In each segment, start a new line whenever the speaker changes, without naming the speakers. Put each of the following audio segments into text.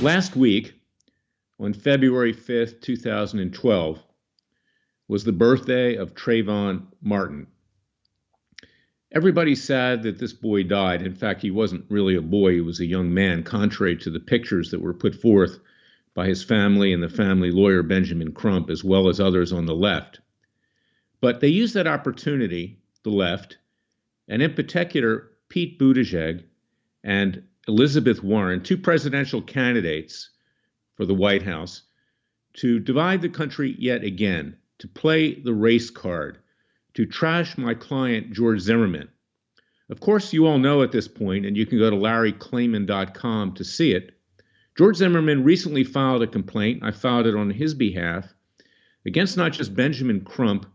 Last week, on February 5th, 2012, was the birthday of Trayvon Martin. Everybody's sad that this boy died. In fact, he wasn't really a boy, he was a young man, contrary to the pictures that were put forth by his family and the family lawyer, Benjamin Crump, as well as others on the left. But they used that opportunity, the left, and in particular, Pete Buttigieg and Elizabeth Warren, two presidential candidates for the White House, to divide the country yet again, to play the race card, to trash my client, George Zimmerman. Of course, you all know at this point, and you can go to larryclayman.com to see it, George Zimmerman recently filed a complaint, I filed it on his behalf, against not just Benjamin Crump,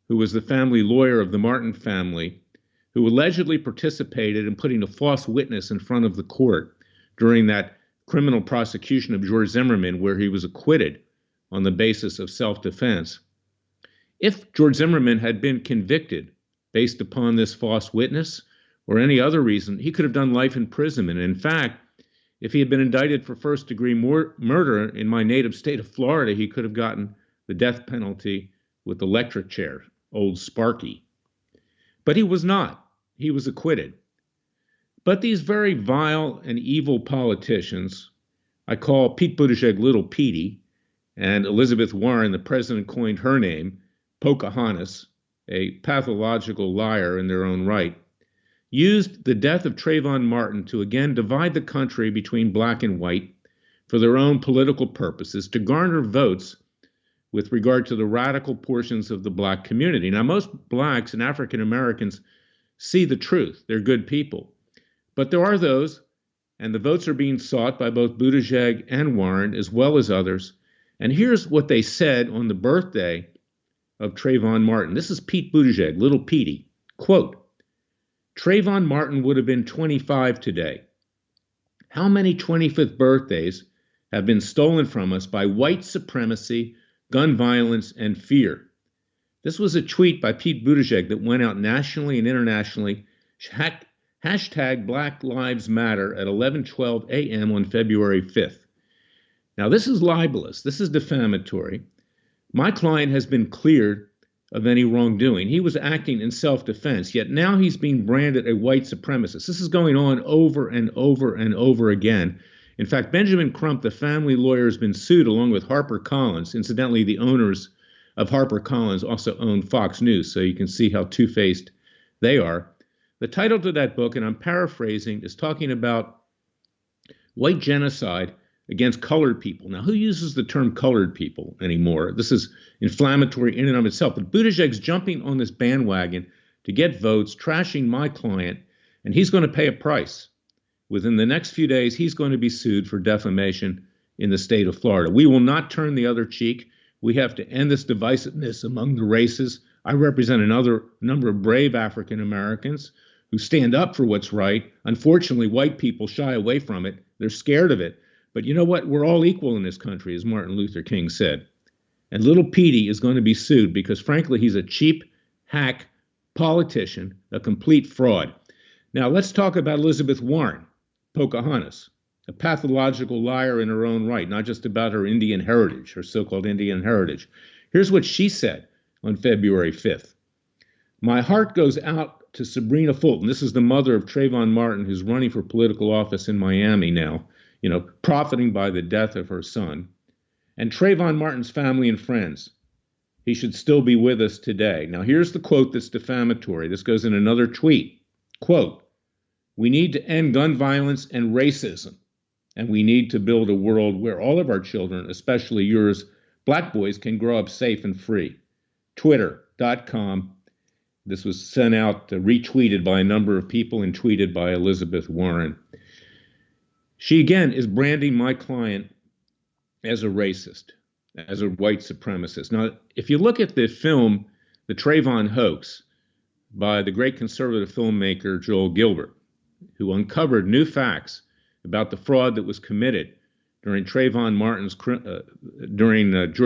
who was the family lawyer of the Martin family, who allegedly participated in putting a false witness in front of the court during that criminal prosecution of George Zimmerman, where he was acquitted on the basis of self-defense. If George Zimmerman had been convicted based upon this false witness or any other reason, he could have done life imprisonment. In fact, if he had been indicted for first-degree murder in my native state of Florida, he could have gotten the death penalty with electric chair, old Sparky. But he was not. He was acquitted. But these very vile and evil politicians, I call Pete Buttigieg Little Petey, and Elizabeth Warren, the president coined her name, Pocahontas, a pathological liar in their own right, used the death of Trayvon Martin to again divide the country between black and white for their own political purposes, to garner votes with regard to the radical portions of the black community. Now, most blacks and African Americans see the truth. They're good people. But there are those, and the votes are being sought by both Buttigieg and Warren, as well as others. And here's what they said on the birthday of Trayvon Martin. This is Pete Buttigieg, Little Petey. Quote, Trayvon Martin would have been 25 today. How many 25th birthdays have been stolen from us by white supremacy, gun violence, and fear? This was a tweet by Pete Buttigieg that went out nationally and internationally, hashtag Black Lives Matter at 11:12 a.m. on February 5th. Now, this is libelous. This is defamatory. My client has been cleared of any wrongdoing. He was acting in self-defense, yet now he's being branded a white supremacist. This is going on over and over and over again. In fact, Benjamin Crump, the family lawyer, has been sued along with HarperCollins. Incidentally, the owners of HarperCollins also own Fox News, so you can see how two-faced they are. The title to that book, and I'm paraphrasing, is talking about white genocide against colored people. Now, who uses the term colored people anymore? This is inflammatory in and of itself. But Buttigieg's jumping on this bandwagon to get votes, trashing my client, and he's going to pay a price. Within the next few days, he's going to be sued for defamation in the state of Florida. We will not turn the other cheek. We have to end this divisiveness among the races. I represent another number of brave African Americans who stand up for what's right. Unfortunately, white people shy away from it. They're scared of it. But you know what? We're all equal in this country, as Martin Luther King said. And Little Petey is going to be sued because, frankly, he's a cheap, hack politician, a complete fraud. Now, let's talk about Elizabeth Warren, Pocahontas, a pathological liar in her own right, not just about her Indian heritage, her so-called Indian heritage. Here's what she said on February 5th. My heart goes out to Sabrina Fulton. This is the mother of Trayvon Martin, who's running for political office in Miami now, profiting by the death of her son. And Trayvon Martin's family and friends. He should still be with us today. Now, here's the quote that's defamatory. This goes in another tweet. Quote, we need to end gun violence and racism. And we need to build a world where all of our children, especially yours, black boys, can grow up safe and free. Twitter.com. This was sent out, retweeted by a number of people and tweeted by Elizabeth Warren. She, again, is branding my client as a racist, as a white supremacist. Now, if you look at the film, The Trayvon Hoax, by the great conservative filmmaker Joel Gilbert, who uncovered new facts about the fraud that was committed during George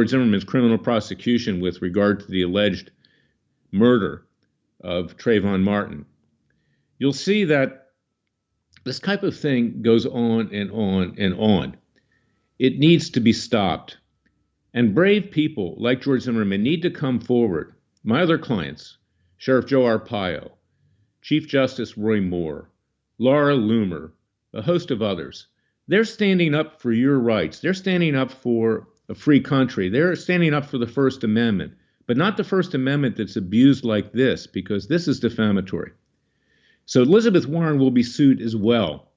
Zimmerman's criminal prosecution with regard to the alleged murder of Trayvon Martin, you'll see that this type of thing goes on and on and on. It needs to be stopped. And brave people like George Zimmerman need to come forward. My other clients, Sheriff Joe Arpaio, Chief Justice Roy Moore, Laura Loomer, a host of others, they're standing up for your rights. They're standing up for a free country. They're standing up for the First Amendment, but not the First Amendment that's abused like this, because this is defamatory. So Elizabeth Warren will be sued as well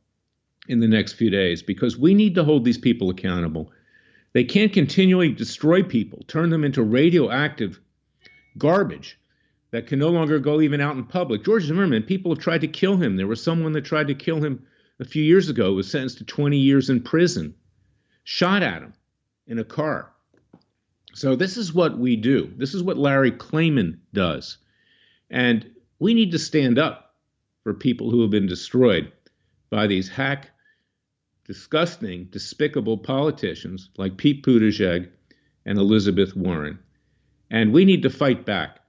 in the next few days, because we need to hold these people accountable. They can't continually destroy people, turn them into radioactive garbage that can no longer go even out in public. George Zimmerman, people have tried to kill him. There was someone that tried to kill him a few years ago, was sentenced to 20 years in prison, shot at him in a car. So this is what we do. This is what Larry Klayman does. And we need to stand up for people who have been destroyed by these hack, disgusting, despicable politicians like Pete Buttigieg and Elizabeth Warren. And we need to fight back.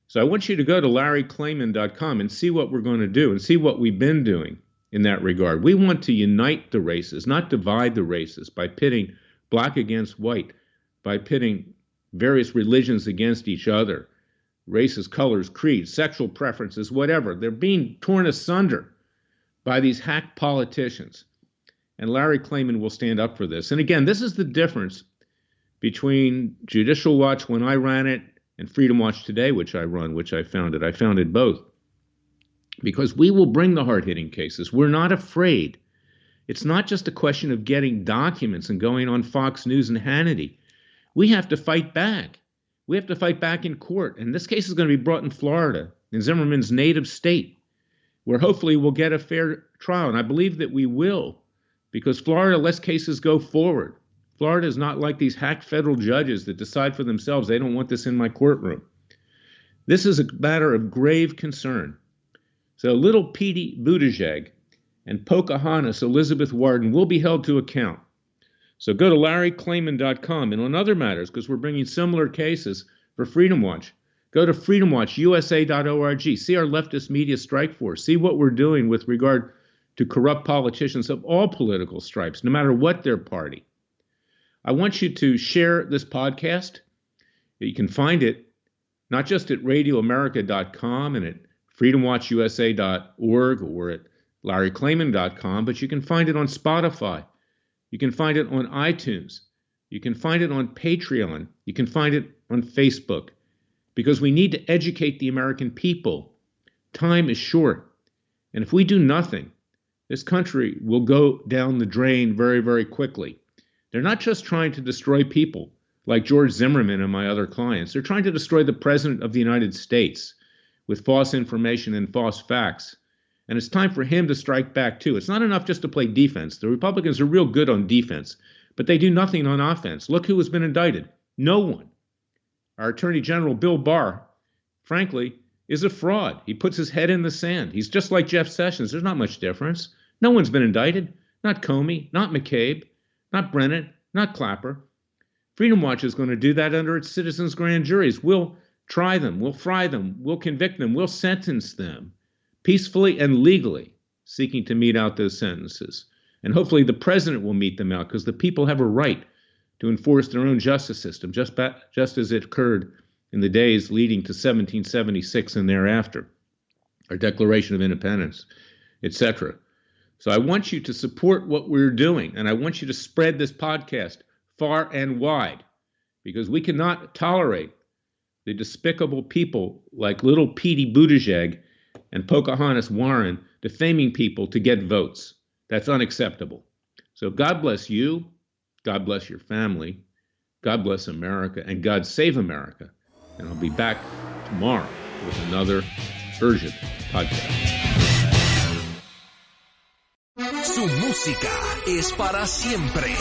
So I want you to go to larryklayman.com and see what we're going to do and see what we've been doing in that regard. We want to unite the races, not divide the races by pitting black against white, by pitting various religions against each other, races, colors, creeds, sexual preferences, whatever. They're being torn asunder by these hack politicians. And Larry Klayman will stand up for this. And again, this is the difference between Judicial Watch when I ran it and Freedom Watch today, which I run, which I founded. I founded both. Because we will bring the hard-hitting cases. We're not afraid. It's not just a question of getting documents and going on Fox News and Hannity. We have to fight back. We have to fight back in court. And this case is going to be brought in Florida, in Zimmerman's native state, where hopefully we'll get a fair trial. And I believe that we will, because Florida lets cases go forward. Florida is not like these hack federal judges that decide for themselves, they don't want this in my courtroom. This is a matter of grave concern. So little Pete Buttigieg and Pocahontas Elizabeth Warren will be held to account. So go to larryklayman.com, and on other matters, because we're bringing similar cases for Freedom Watch, go to freedomwatchusa.org. See our leftist media strike force. See what we're doing with regard to corrupt politicians of all political stripes, no matter what their party. I want you to share this podcast. You can find it not just at radioamerica.com and at freedomwatchusa.org or at larryklayman.com, but you can find it on Spotify. You can find it on iTunes. You can find it on Patreon. You can find it on Facebook, because we need to educate the American people. Time is short. And if we do nothing, this country will go down the drain very, very quickly. They're not just trying to destroy people like George Zimmerman and my other clients. They're trying to destroy the President of the United States with false information and false facts. And it's time for him to strike back, too. It's not enough just to play defense. The Republicans are real good on defense, but they do nothing on offense. Look who has been indicted. No one. Our Attorney General, Bill Barr, frankly, is a fraud. He puts his head in the sand. He's just like Jeff Sessions. There's not much difference. No one's been indicted. Not Comey, not McCabe, not Brennan, not Clapper. Freedom Watch is going to do that under its citizens' grand juries. We'll try them. We'll fry them. We'll convict them. We'll sentence them peacefully and legally, seeking to mete out those sentences. And hopefully the president will mete them out, because the people have a right to enforce their own justice system, just as it occurred in the days leading to 1776 and thereafter, our Declaration of Independence, etc. So I want you to support what we're doing, and I want you to spread this podcast far and wide, because we cannot tolerate the despicable people like little Pete Buttigieg and Pocahontas Warren defaming people to get votes. That's unacceptable. So God bless you, God bless your family, God bless America, and God save America. And I'll be back tomorrow with another urgent podcast.
Su música es para siempre.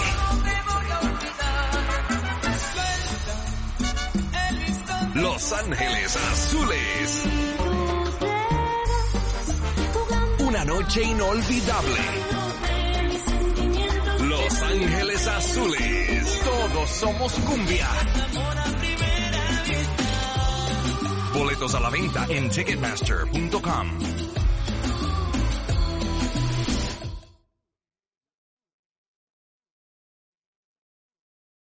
Los Ángeles Azules. Una noche inolvidable. Los Ángeles Azules. Todos somos cumbia. Boletos a la venta en Ticketmaster.com.